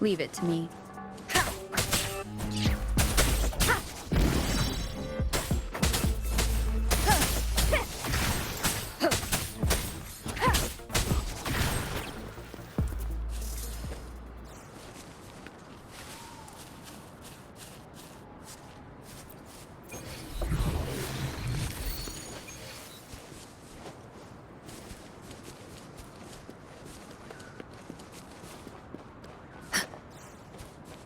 Leave it to me.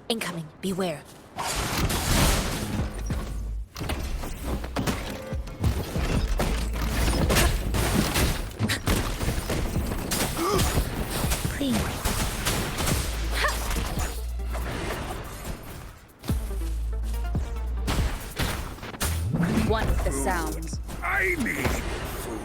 Incoming. Beware. Please. One with the sounds. I need fool.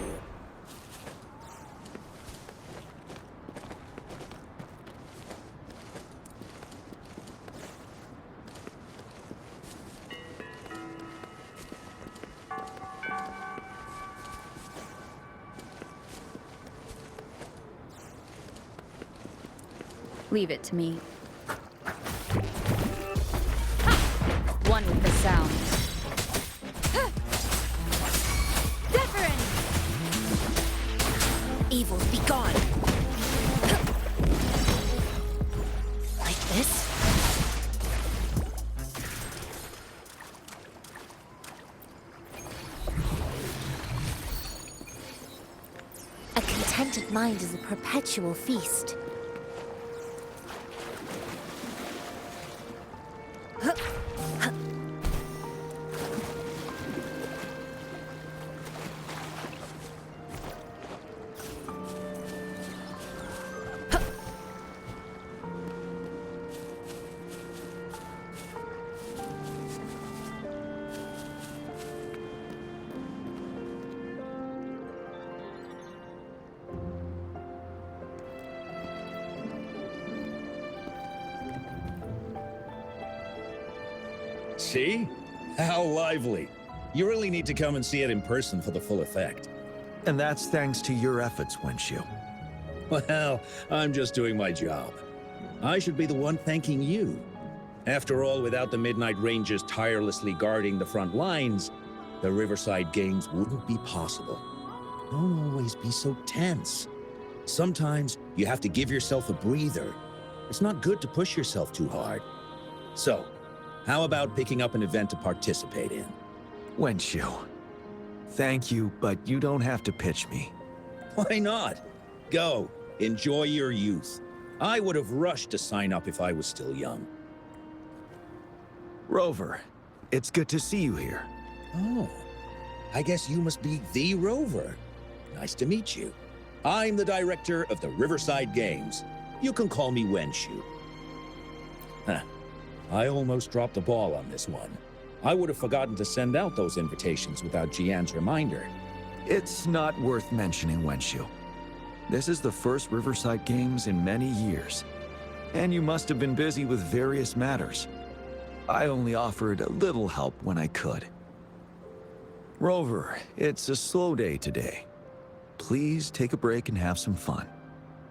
Leave it to me. One with the sounds. Wuthering! Evil, be gone! Like this? A contented mind is a perpetual feast. See? How lively. You really need to come and see it in person for the full effect. And that's thanks to your efforts, Wenshu. Well, I'm just doing my job. I should be the one thanking you. After all, without the Midnight Rangers tirelessly guarding the front lines, the Riverside Games wouldn't be possible. Don't always be so tense. Sometimes you have to give yourself a breather. It's not good to push yourself too hard. So, how about picking up an event to participate in? Wenshu, thank you, but you don't have to pitch me. Why not? Go, enjoy your youth. I would have rushed to sign up if I was still young. Rover, it's good to see you here. Oh, I guess you must be the Rover. Nice to meet you. I'm the director of the Riverside Games. You can call me Wenshu. Huh. I almost dropped the ball on this one. I would have forgotten to send out those invitations without Jian's reminder. It's not worth mentioning, Wenshu. This is the first Riverside Games in many years, and you must have been busy with various matters. I only offered a little help when I could. Rover, it's a slow day today. Please take a break and have some fun.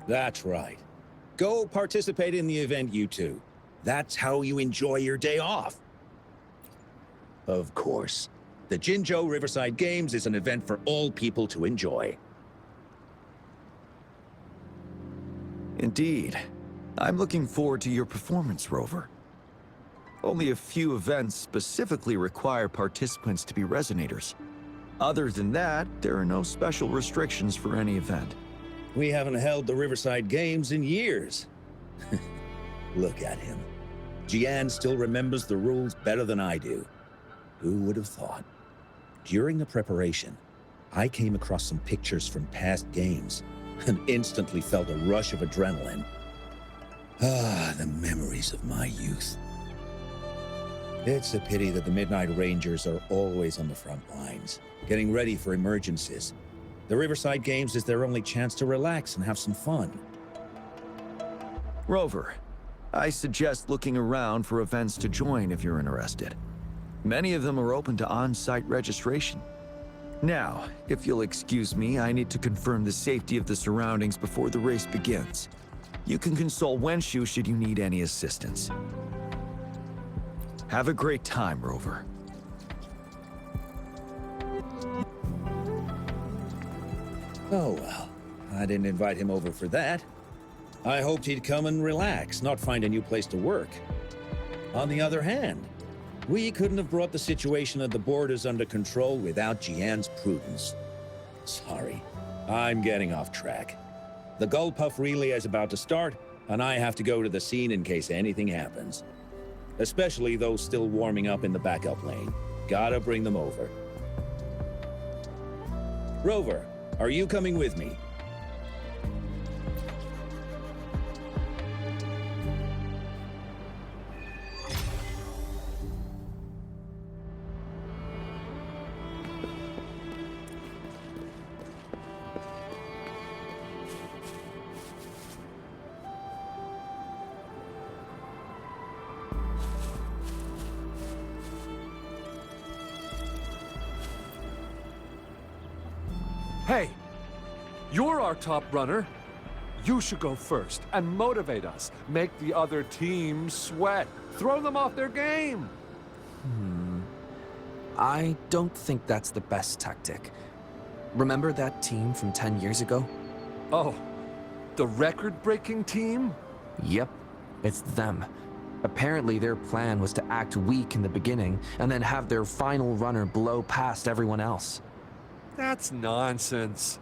That's right. Go participate in the event, you two. That's how you enjoy your day off. Of course. The Jinzhou Riverside Games is an event for all people to enjoy. Indeed. I'm looking forward to your performance, Rover. Only a few events specifically require participants to be Resonators. Other than that, there are no special restrictions for any event. We haven't held the Riverside Games in years. Look at him. Jian still remembers the rules better than I do. Who would have thought? During the preparation, I came across some pictures from past games and instantly felt a rush of adrenaline. Ah, the memories of my youth. It's a pity that the Midnight Rangers are always on the front lines, getting ready for emergencies. The Riverside Games is their only chance to relax and have some fun. Rover, I suggest looking around for events to join if you're interested. Many of them are open to on-site registration. Now, if you'll excuse me, I need to confirm the safety of the surroundings before the race begins. You can consult Wenshu should you need any assistance. Have a great time, Rover. Oh well, I didn't invite him over for that. I hoped he'd come and relax, not find a new place to work. On the other hand, we couldn't have brought the situation at the borders under control without Jian's prudence. Sorry, I'm getting off track. The Gullpuff relay is about to start, and I have to go to the scene in case anything happens. Especially those still warming up in the backup lane. Gotta bring them over. Rover, are you coming with me? Hey, you're our top runner. You should go first and motivate us. Make the other team sweat. Throw them off their game. I don't think that's the best tactic. Remember that team from 10 years ago? Oh, the record-breaking team? Yep, it's them. Apparently their plan was to act weak in the beginning and then have their final runner blow past everyone else. That's nonsense.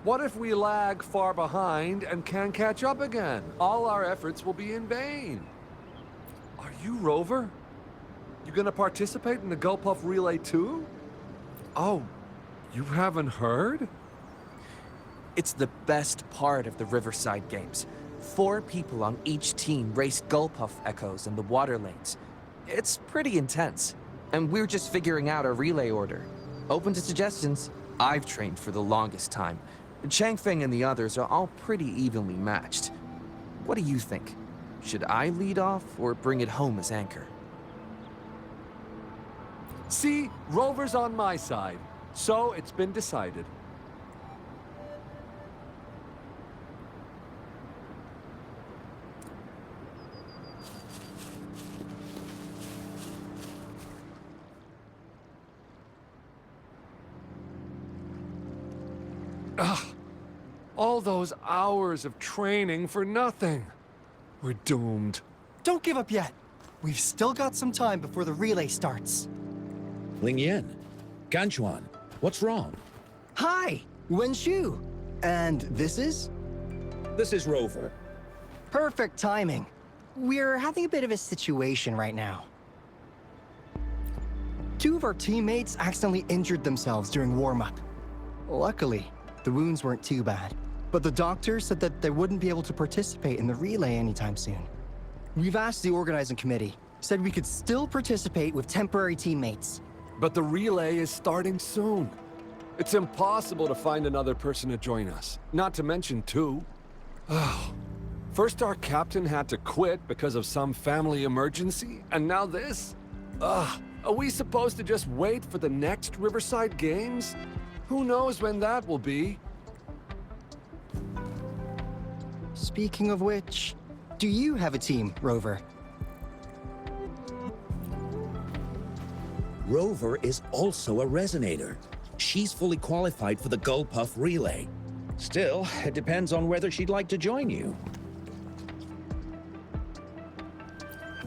What if we lag far behind and can't catch up again? All our efforts will be in vain. Are you Rover? You gonna participate in the Gullpuff Relay too? Oh, you haven't heard? It's the best part of the Riverside Games. 4 people on each team race Gullpuff Echoes in the water lanes. It's pretty intense, and we're just figuring out our relay order. Open to suggestions. I've trained for the longest time. Changfeng and the others are all pretty evenly matched. What do you think? Should I lead off or bring it home as anchor? See, Rover's on my side, so it's been decided. Ugh. All those hours of training for nothing. We're doomed. Don't give up yet. We've still got some time before the relay starts. Ling Yen, Ganchuan, what's wrong? Hi, Wenshu. And this is? This is Rover. Perfect timing. We're having a bit of a situation right now. 2 of our teammates accidentally injured themselves during warm-up. Luckily, the wounds weren't too bad, but the doctor said that they wouldn't be able to participate in the relay anytime soon. We've asked the organizing committee, said we could still participate with temporary teammates. But the relay is starting soon. It's impossible to find another person to join us, not to mention 2. Oh, first our captain had to quit because of some family emergency, and now this? Ugh, are we supposed to just wait for the next Riverside Games? Who knows when that will be? Speaking of which, do you have a team, Rover? Rover is also a resonator. She's fully qualified for the Gullpuff Relay. Still, it depends on whether she'd like to join you.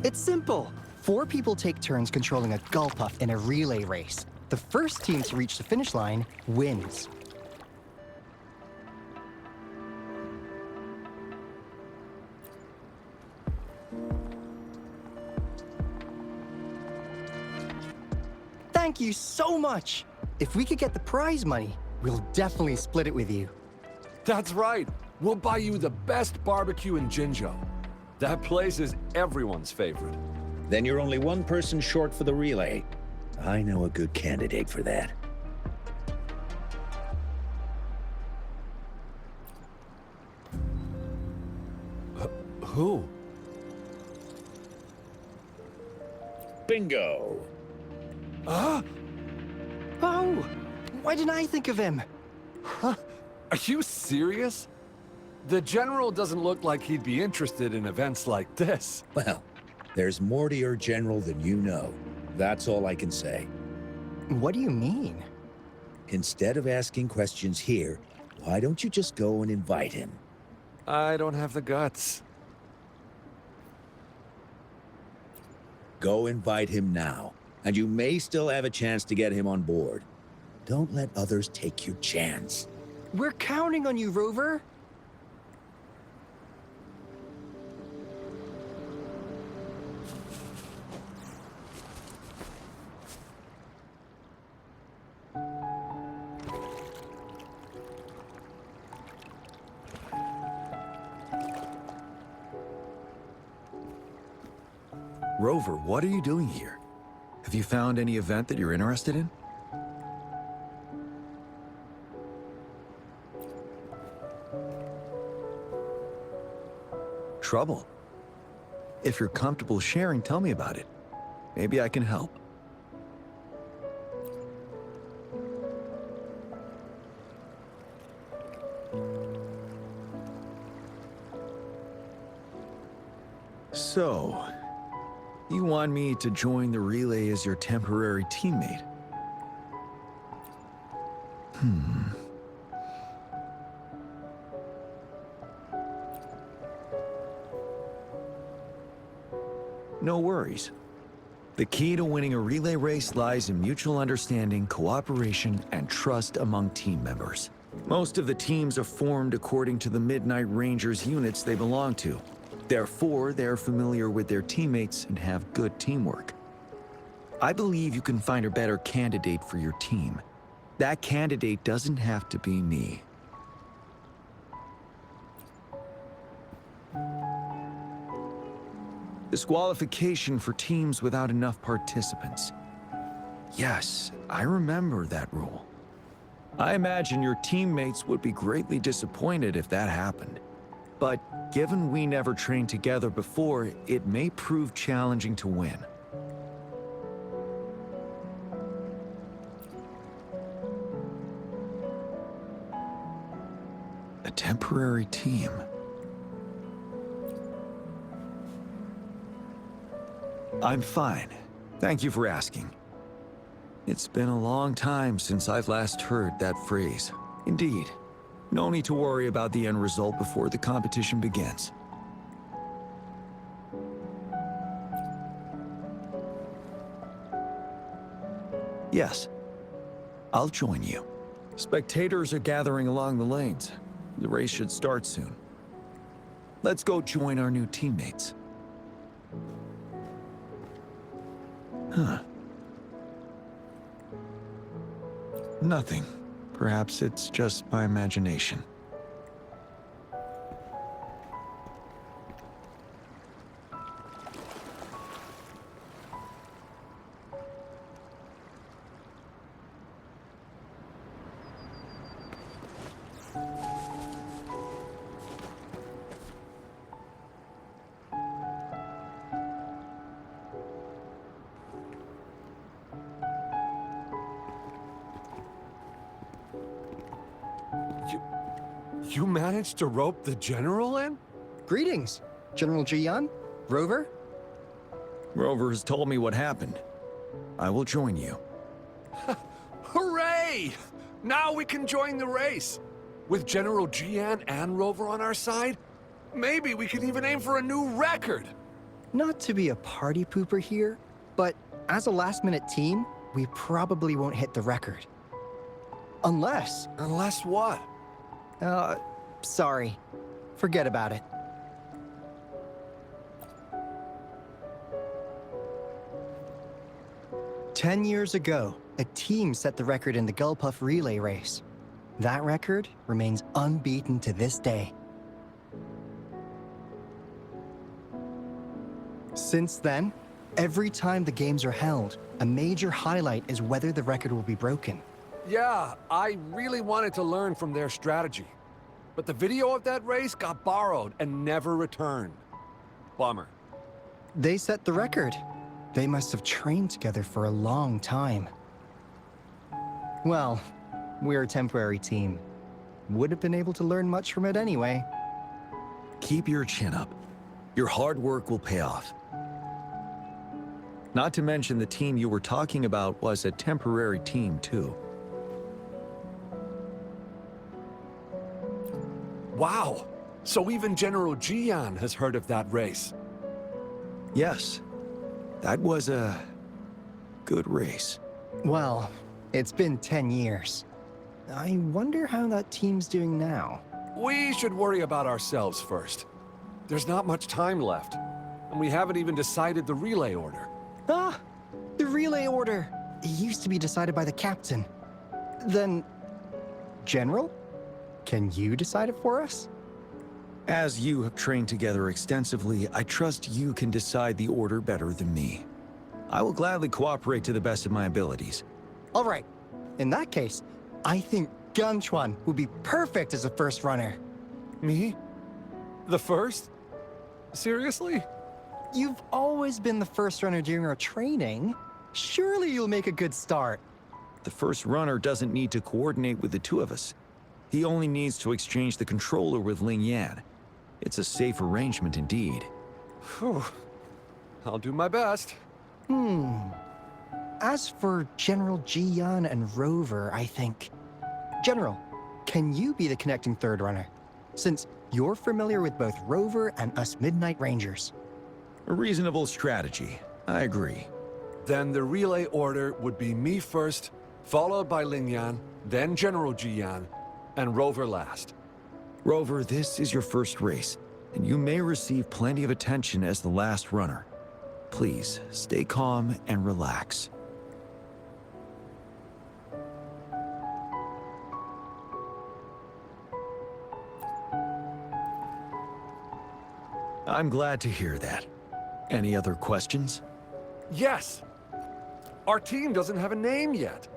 It's simple. 4 people take turns controlling a Gullpuff in a relay race. The first team to reach the finish line wins. Thank you so much! If we could get the prize money, we'll definitely split it with you. That's right. We'll buy you the best barbecue in Jinzhou. That place is everyone's favorite. Then you're only 1 person short for the relay. I know a good candidate for that. Who? Bingo! Oh! Why didn't I think of him? Are you serious? The General doesn't look like he'd be interested in events like this. Well, there's more to your general than you know. That's all I can say. What do you mean? Instead of asking questions here, why don't you just go and invite him? I don't have the guts. Go invite him now, and you may still have a chance to get him on board. Don't let others take your chance. We're counting on you, Rover. Rover, what are you doing here? Have you found any event that you're interested in? Trouble? If you're comfortable sharing, tell me about it. Maybe I can help. So, you want me to join the relay as your temporary teammate? No worries. The key to winning a relay race lies in mutual understanding, cooperation, and trust among team members. Most of the teams are formed according to the Midnight Rangers units they belong to. Therefore, they're familiar with their teammates and have good teamwork. I believe you can find a better candidate for your team. That candidate doesn't have to be me. Disqualification for teams without enough participants. Yes, I remember that rule. I imagine your teammates would be greatly disappointed if that happened. But given we never trained together before, it may prove challenging to win. A temporary team. I'm fine. Thank you for asking. It's been a long time since I've last heard that phrase. Indeed. No need to worry about the end result before the competition begins. Yes. I'll join you. Spectators are gathering along the lanes. The race should start soon. Let's go join our new teammates. Huh. Nothing. Perhaps it's just my imagination. You managed to rope the General in? Greetings, General Jian, Rover. Rover has told me what happened. I will join you. Hooray! Now we can join the race. With General Jian and Rover on our side, maybe we can even aim for a new record. Not to be a party pooper here, but as a last-minute team, we probably won't hit the record. Unless... Unless what? Sorry. Forget about it. "10 years ago, a team set the record in the Gulpuff relay race. That record remains unbeaten to this day. Since then, every time the games are held, a major highlight is whether the record will be broken. Yeah, I really wanted to learn from their strategy. But the video of that race got borrowed and never returned. Bummer. They set the record. They must have trained together for a long time. Well, we're a temporary team. Wouldn't have been able to learn much from it anyway. keep your chin up. Your hard work will pay off. Not to mention the team you were talking about was a temporary team, too. Wow! So even General Jian has heard of that race. Yes, that was a good race. Well, it's been 10 years. I wonder how that team's doing now. We should worry about ourselves first. There's not much time left, and we haven't even decided the relay order. Ah, the relay order. It used to be decided by the captain. Then, General? Can you decide it for us? As you have trained together extensively, I trust you can decide the order better than me. I will gladly cooperate to the best of my abilities. All right. In that case, I think Gunchuan would be perfect as a first runner. Me? The first? Seriously? You've always been the first runner during our training. Surely you'll make a good start. The first runner doesn't need to coordinate with the two of us. He only needs to exchange the controller with Ling Yan. It's a safe arrangement indeed. Whew. I'll do my best. As for General Jian and Rover, I think... General, can you be the connecting third runner? Since you're familiar with both Rover and us Midnight Rangers. A reasonable strategy. I agree. Then the relay order would be me first, followed by Ling Yan, then General Jian, and Rover last. Rover, this is your first race, and you may receive plenty of attention as the last runner. Please, stay calm and relax. I'm glad to hear that. Any other questions? Yes! Our team doesn't have a name yet.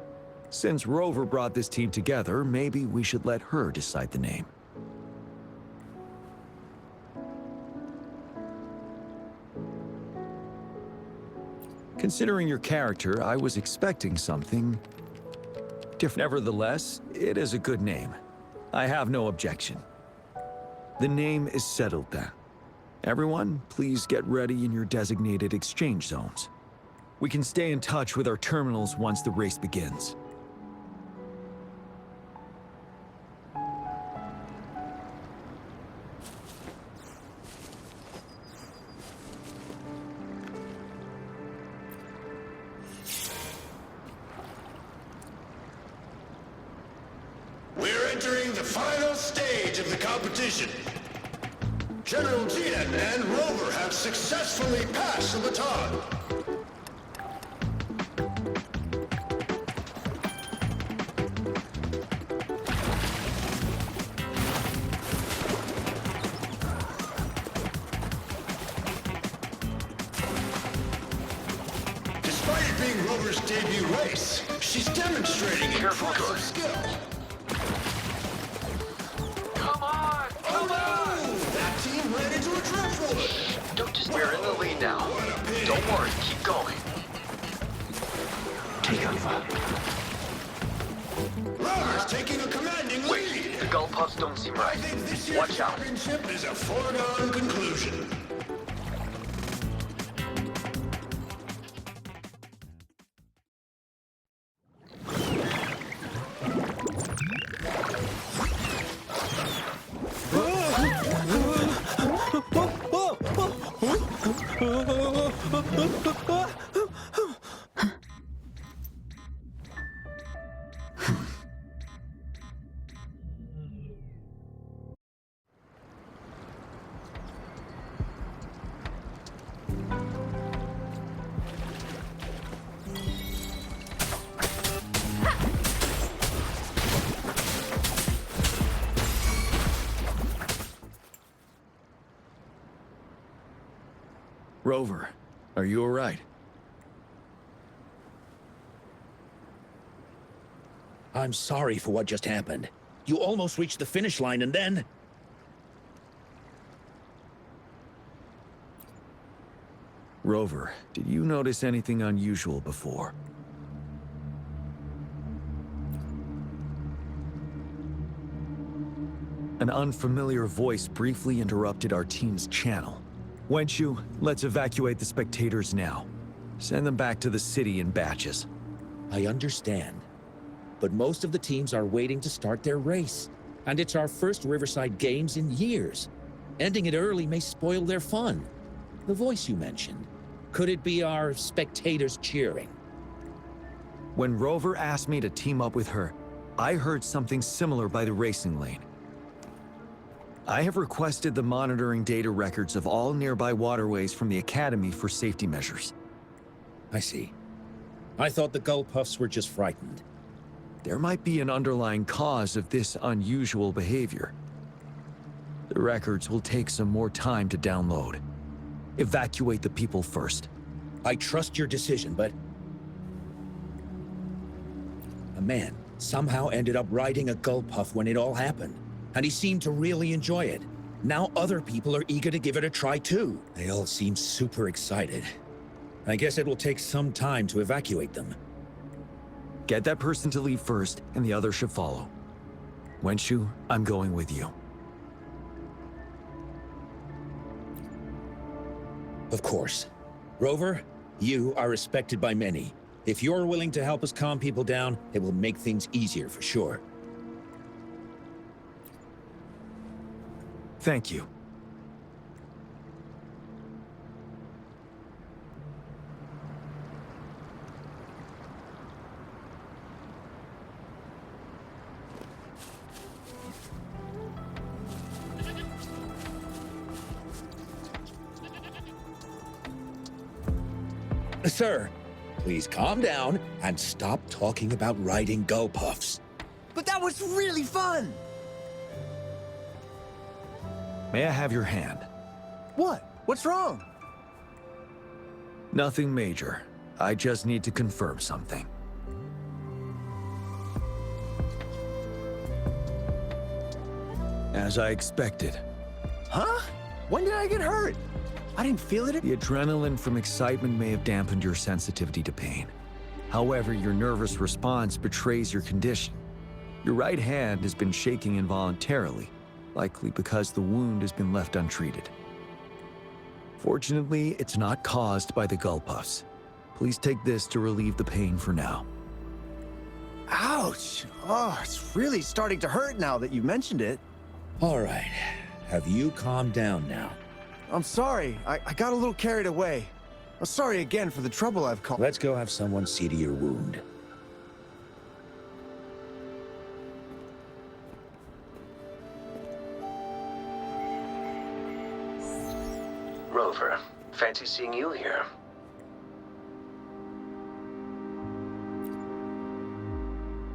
Since Rover brought this team together, maybe we should let her decide the name. Considering your character, I was expecting something different. Nevertheless, it is a good name. I have no objection. The name is settled then. Everyone, please get ready in your designated exchange zones. We can stay in touch with our terminals once the race begins. We're entering the final stage of the competition. General Jian and Rover have successfully passed the baton. Despite it being Rover's debut race, she's demonstrating impressive skill. Ran into a driftwood. We're in the lead now. Don't worry, keep going. Take over. Rover's taking a commanding lead. Wait, the gull puffs don't seem right. I think this year's Watch out. championship is a foregone conclusion. Rover, are you all right? I'm sorry for what just happened. You almost reached the finish line and then... Rover, did you notice anything unusual before? An unfamiliar voice briefly interrupted our team's channel. Wenshu, let's evacuate the spectators now. Send them back to the city in batches. I understand. But most of the teams are waiting to start their race. And it's our first Riverside Games in years. Ending it early may spoil their fun. The voice you mentioned, could it be our spectators cheering? When Rover asked me to team up with her, I heard something similar by the racing lane. I have requested the monitoring data records of all nearby waterways from the Academy for safety measures. I see. I thought the Gull Puffs were just frightened. There might be an underlying cause of this unusual behavior. The records will take some more time to download. Evacuate the people first. I trust your decision, but... A man somehow ended up riding a Gull Puff when it all happened, and he seemed to really enjoy it. Now other people are eager to give it a try too. They all seem super excited. I guess it will take some time to evacuate them. Get that person to leave first, and the others should follow. Wenshu, I'm going with you. Of course. Rover, you are respected by many. If you're willing to help us calm people down, it will make things easier for sure. Thank you. Sir, please calm down and stop talking about riding Gull Puffs. But that was really fun! May I have your hand? What? What's wrong? Nothing major. I just need to confirm something. As I expected. Huh? When did I get hurt? I didn't feel it. The adrenaline from excitement may have dampened your sensitivity to pain. However, your nervous response betrays your condition. Your right hand has been shaking involuntarily, likely because the wound has been left untreated. Fortunately, it's not caused by the Gull Puffs. Please take this to relieve the pain for now. Ouch! Oh, it's really starting to hurt now that you mentioned it. All right. Have you calmed down now? I'm sorry. I got a little carried away. I'm sorry again for the trouble I've caused. Let's go have someone see to your wound. Rover, fancy seeing you here.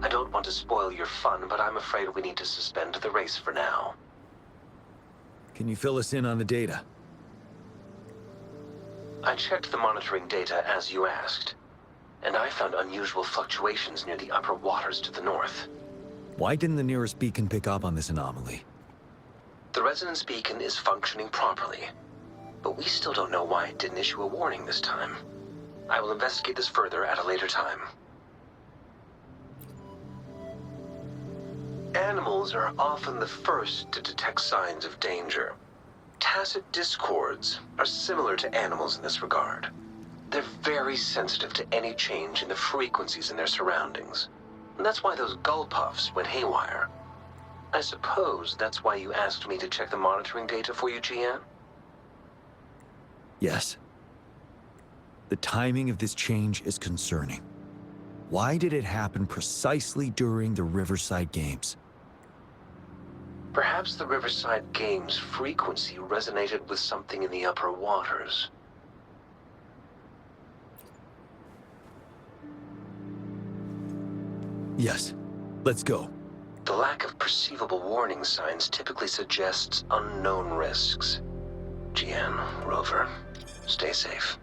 I don't want to spoil your fun, but I'm afraid we need to suspend the race for now. Can you fill us in on the data? I checked the monitoring data as you asked, and I found unusual fluctuations near the upper waters to the north. Why didn't the nearest beacon pick up on this anomaly? The resonance beacon is functioning properly, but we still don't know why it didn't issue a warning this time. I will investigate this further at a later time. Animals are often the first to detect signs of danger. Tacit discords are similar to animals in this regard. They're very sensitive to any change in the frequencies in their surroundings. And that's why those Gull Puffs went haywire. I suppose that's why you asked me to check the monitoring data for you, Jian? Yes. The timing of this change is concerning. Why did it happen precisely during the Riverside Games? Perhaps the Riverside Games' frequency resonated with something in the upper waters. Yes. Let's go. The lack of perceivable warning signs typically suggests unknown risks. Jian, Rover, stay safe.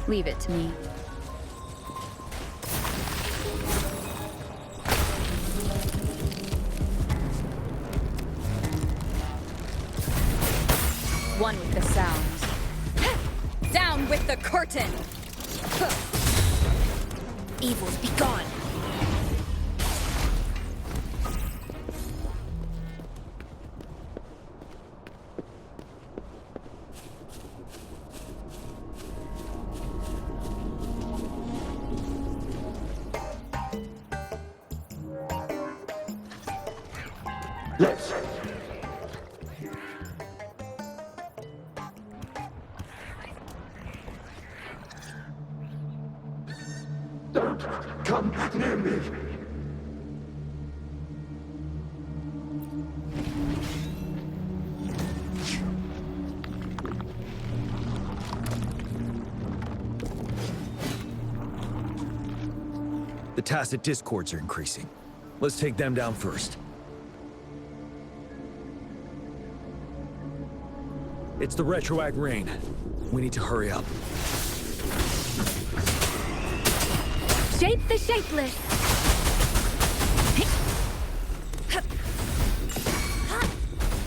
Leave it to me. One with the sounds. Down with the curtain! Evils be gone. Yes. Don't come near me. The tacit discords are increasing. Let's take them down first. It's the retroact rain. We need to hurry up. Shape the shapeless.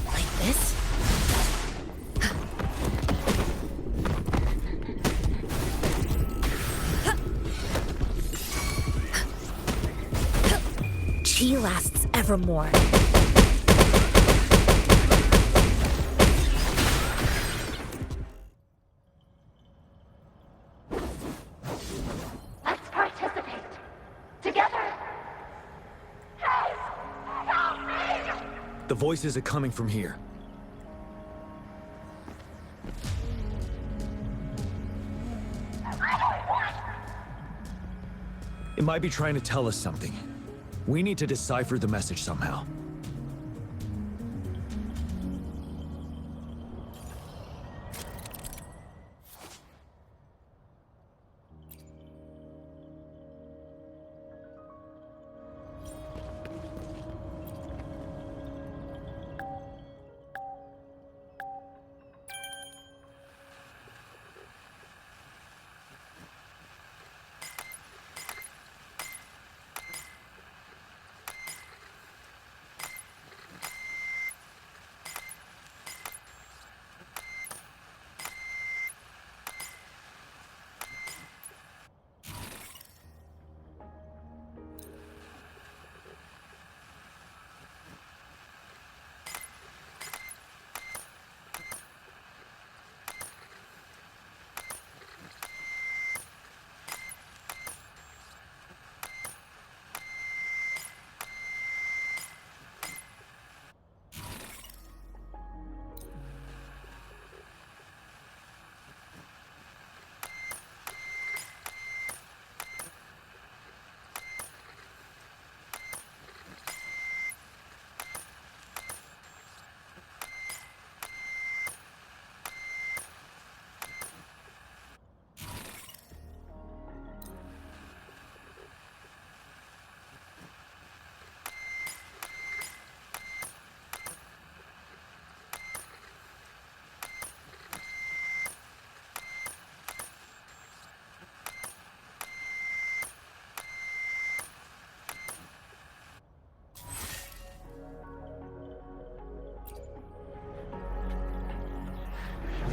Like this? Chi lasts evermore. Let's participate. Together. Hey! Help me! The voices are coming from here. It might be trying to tell us something. We need to decipher the message somehow.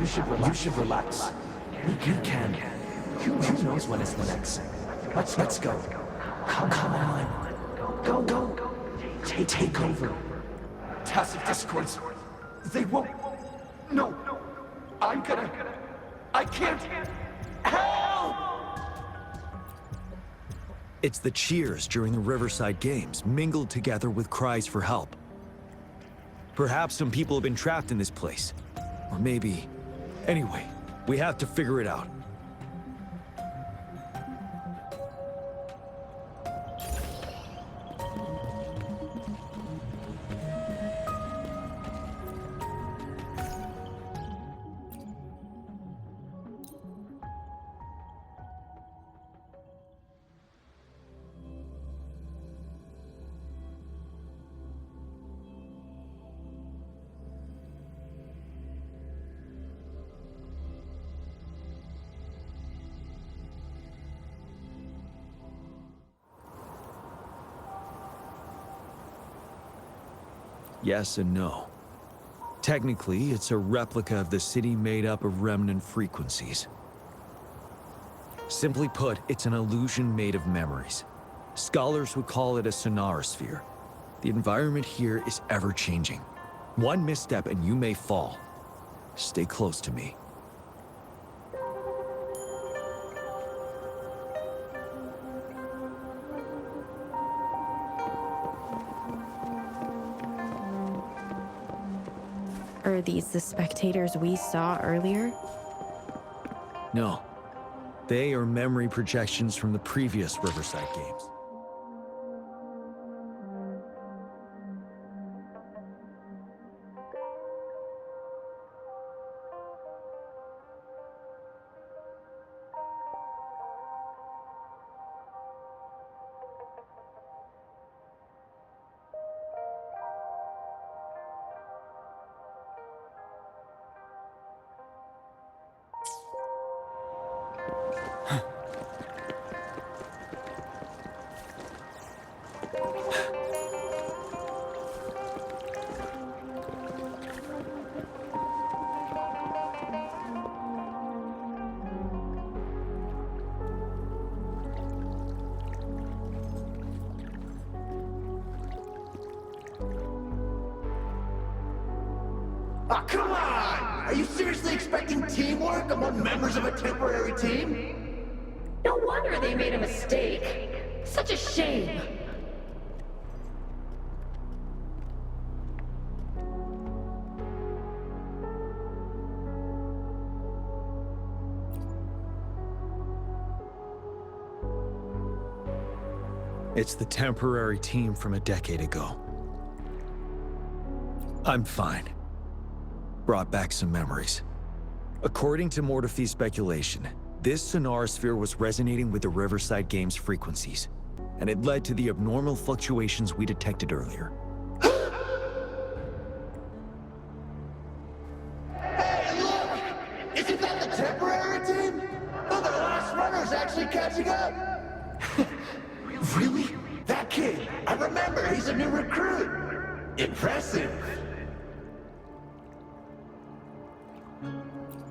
You should relax. You can. Who knows what is next? Let's go. Come on. Go. Take over. Tacit discords. They won't. No. I can't. Help! It's the cheers during the Riverside Games, mingled together with cries for help. Perhaps some people have been trapped in this place. Or maybe... Anyway, we have to figure it out. Yes and no. Technically, it's a replica of the city made up of remnant frequencies. Simply put, it's an illusion made of memories. Scholars would call it a sonorosphere. The environment here is ever-changing. One misstep and you may fall. Stay close to me. Are these the spectators we saw earlier? No. They are memory projections from the previous Riverside Games. Ah, come on! Are you seriously expecting teamwork among members of a temporary team? No wonder they made a mistake. Such a shame. It's the temporary team from a decade ago. I'm fine. Brought back some memories. According to Mortefi's speculation, this sonorosphere was resonating with the Riverside Games frequencies, and it led to the abnormal fluctuations we detected earlier. Hey, look! Isn't that the temporary team? Oh, the last runner's actually catching up! Really? That kid! I remember, he's a new recruit! Impressive!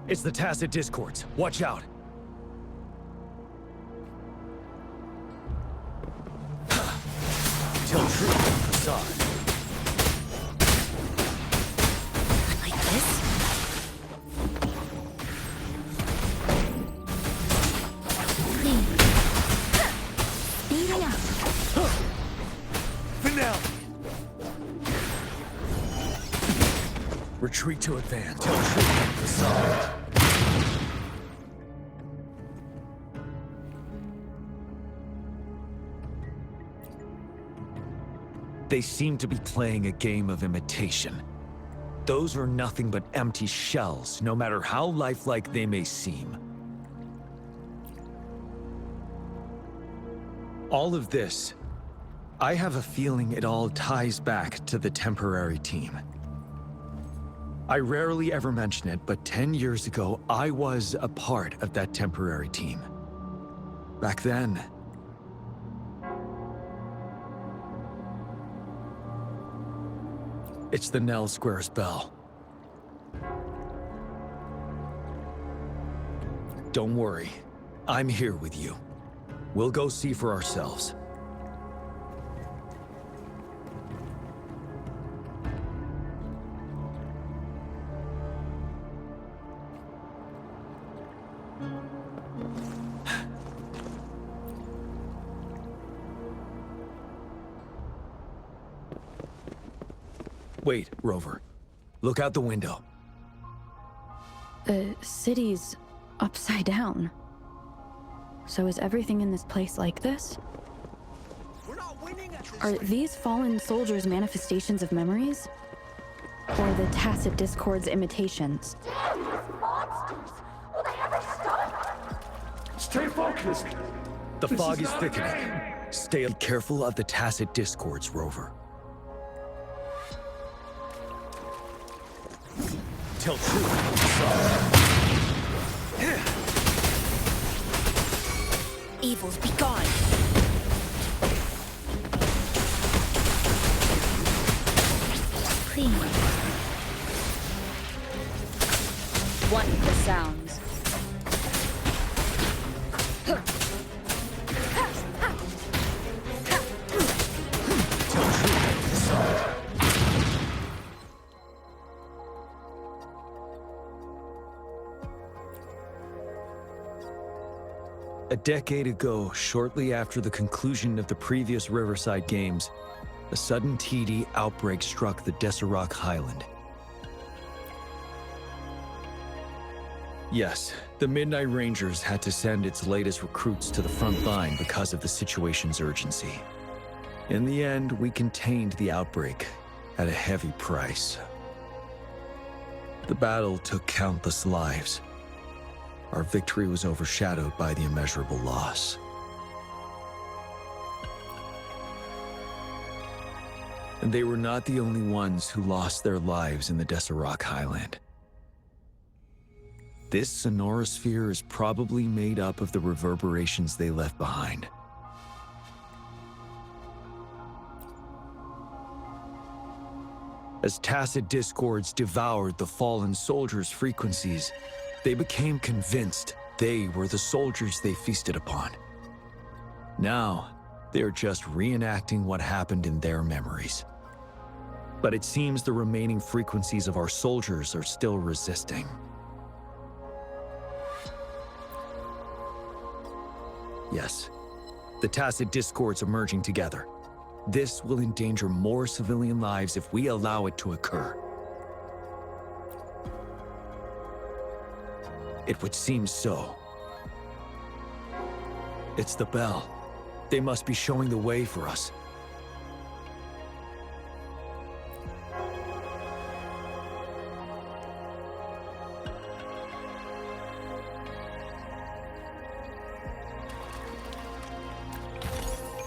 It's the Tacit Discords. Watch out! Tell true facade. Like this? Speeding up. Finale! Retreat to advance. Tell true facade. They seem to be playing a game of imitation. Those are nothing but empty shells, no matter how lifelike they may seem. All of this, I have a feeling it all ties back to the temporary team. I rarely ever mention it, but 10 years ago, I was a part of that temporary team. Back then, it's the Nell Squares bell. Don't worry. I'm here with you. We'll go see for ourselves. Wait, Rover. Look out the window. The city's upside down. So is everything in this place like this? Are these fallen soldiers manifestations of memories? Or the tacit discords imitations? Damn these monsters! Will they ever stop? Stay focused! The fog is thickening. Stay careful of the tacit discords, Rover. Tell truth. Evils be gone. Clean. One with the sounds. A decade ago, shortly after the conclusion of the previous Riverside Games, a sudden TD outbreak struck the Deserac Highland. Yes, the Midnight Rangers had to send its latest recruits to the front line because of the situation's urgency. In the end, we contained the outbreak at a heavy price. The battle took countless lives. Our victory was overshadowed by the immeasurable loss. And they were not the only ones who lost their lives in the Deserac Highland. This sonorosphere is probably made up of the reverberations they left behind. As tacit discords devoured the fallen soldiers' frequencies, they became convinced they were the soldiers they feasted upon. Now, they're just reenacting what happened in their memories. But it seems the remaining frequencies of our soldiers are still resisting. Yes, the tacit discords are merging together. This will endanger more civilian lives if we allow it to occur. It would seem so. It's the bell. They must be showing the way for us.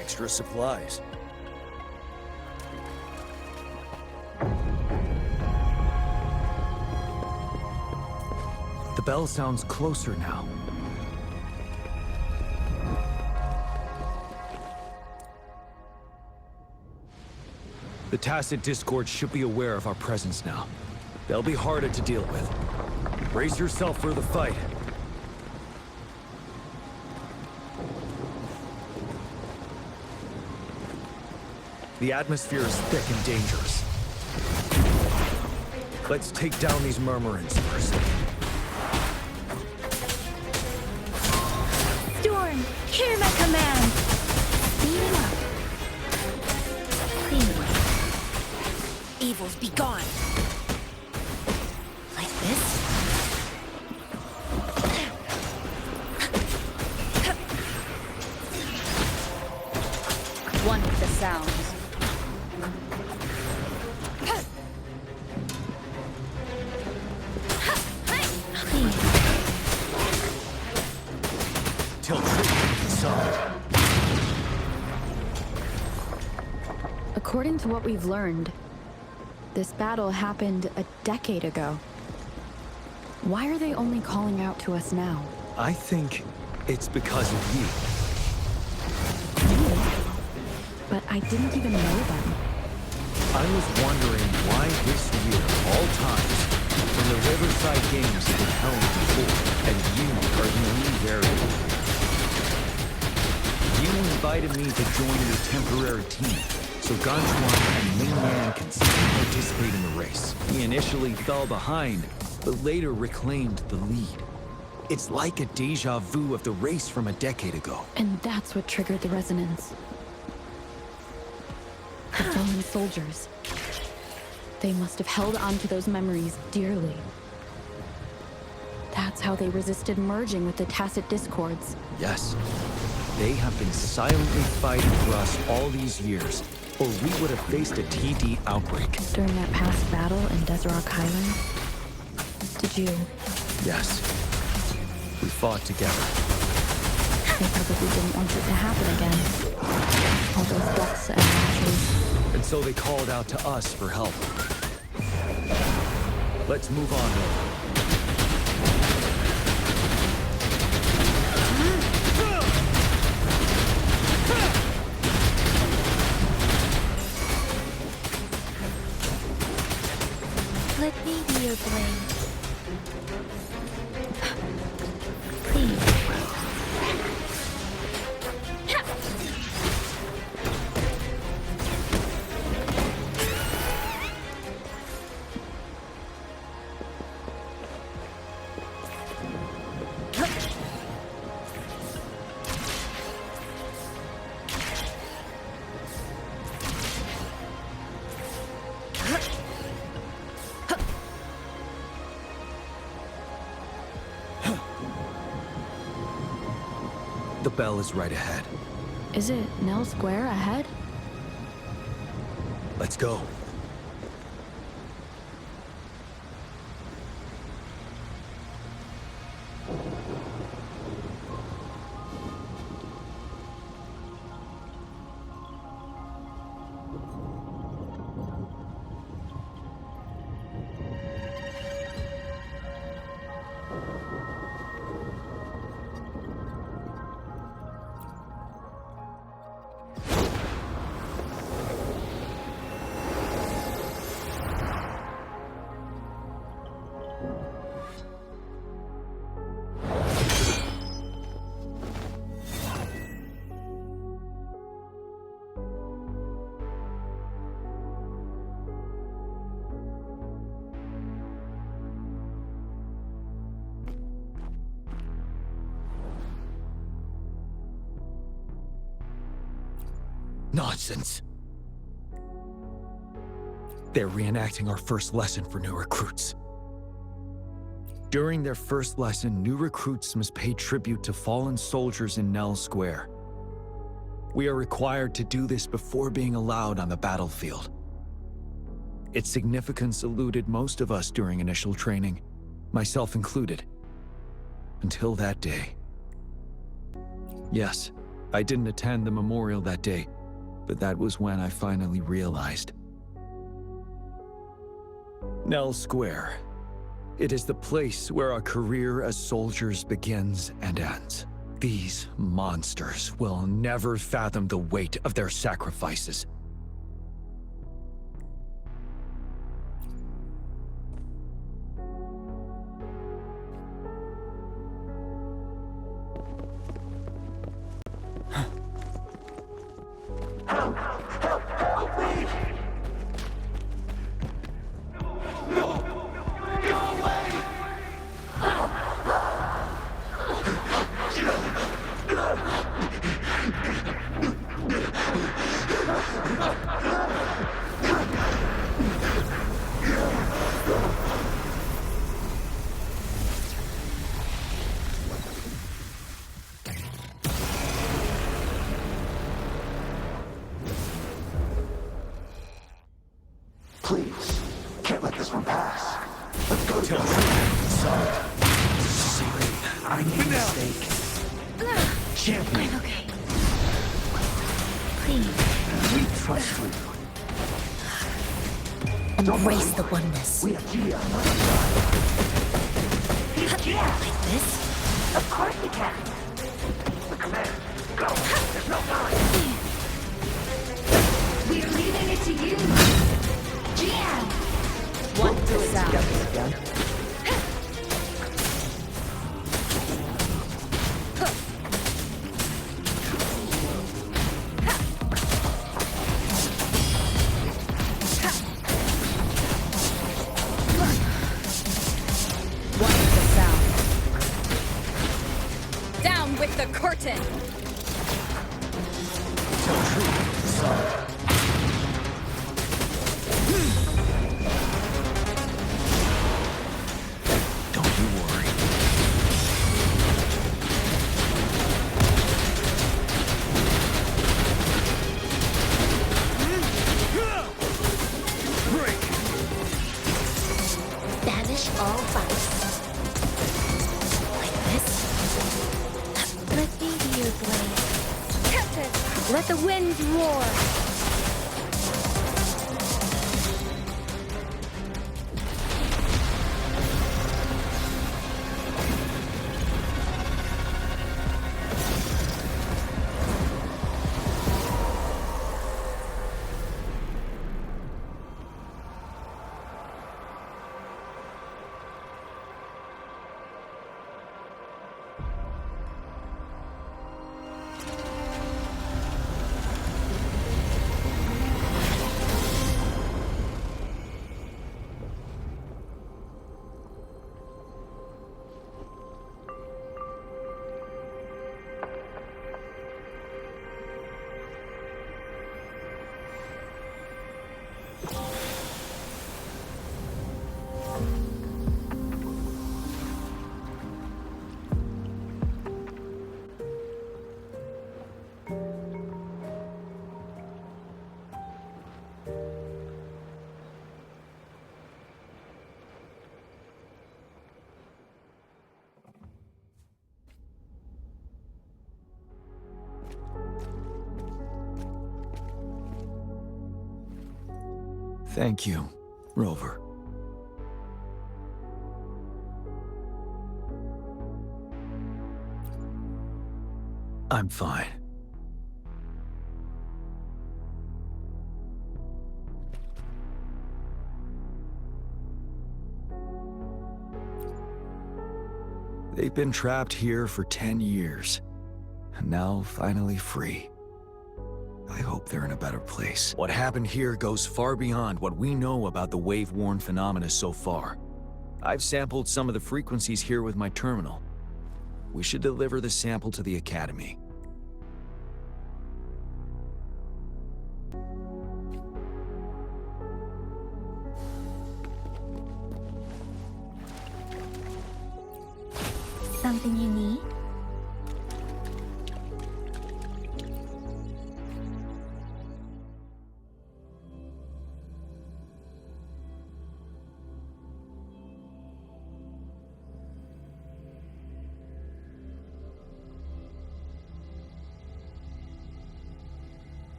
Extra supplies. The bell sounds closer now. The tacit discord should be aware of our presence now. They'll be harder to deal with. Brace yourself for the fight. The atmosphere is thick and dangerous. Let's take down these murmurants first. Storm, hear my command! Beam up. Clean. Evils be gone. Like this? One with the sounds. According to what we've learned, this battle happened a decade ago. Why are they only calling out to us now? I think it's because of you. Me? But I didn't even know them. I was wondering why this year, of all times, And the Riverside Games have been held before, and you are the only variable. You invited me to join your temporary team, so Ganchuan and Ming Yan can still participate in the race. He initially fell behind, but later reclaimed the lead. It's like a deja vu of the race from a decade ago. And that's what triggered the resonance. The fallen soldiers. They must have held on to those memories dearly. That's how they resisted merging with the Tacit Discords. Yes. They have been silently fighting for us all these years, or we would have faced a TD outbreak. During that past battle in Desrock Highlands, did you... Yes. We fought together. They probably didn't want it to happen again. All those deaths and matches. And so they called out to us for help. Let's move on, though. Let me be your blade. Please. The bell is right ahead. Is it Nell Square ahead? Let's go. Nonsense. They're reenacting our first lesson for new recruits. During their first lesson, new recruits must pay tribute to fallen soldiers in Nell Square. We are required to do this before being allowed on the battlefield. Its significance eluded most of us during initial training, myself included. Until that day. Yes, I didn't attend the memorial that day, but that was when I finally realized. Nell Square. It is the place where our career as soldiers begins and ends. These monsters will never fathom the weight of their sacrifices. Please, can't let this one pass. Let's go to I made a mistake. Champion, I'm okay. Please, we trust you. embrace the oneness. We have Gia on our side. Like this? Of course we can. The command. Go. There's no time. We're leaving it to you. GM! One to sound. Again. winds roar. Thank you, Rover. I'm fine. They've been trapped here for 10 years, and now finally free. I hope they're in a better place. What happened here goes far beyond what we know about the wave-worn phenomena so far. I've sampled some of the frequencies here with my terminal. We should deliver the sample to the Academy. Something you need?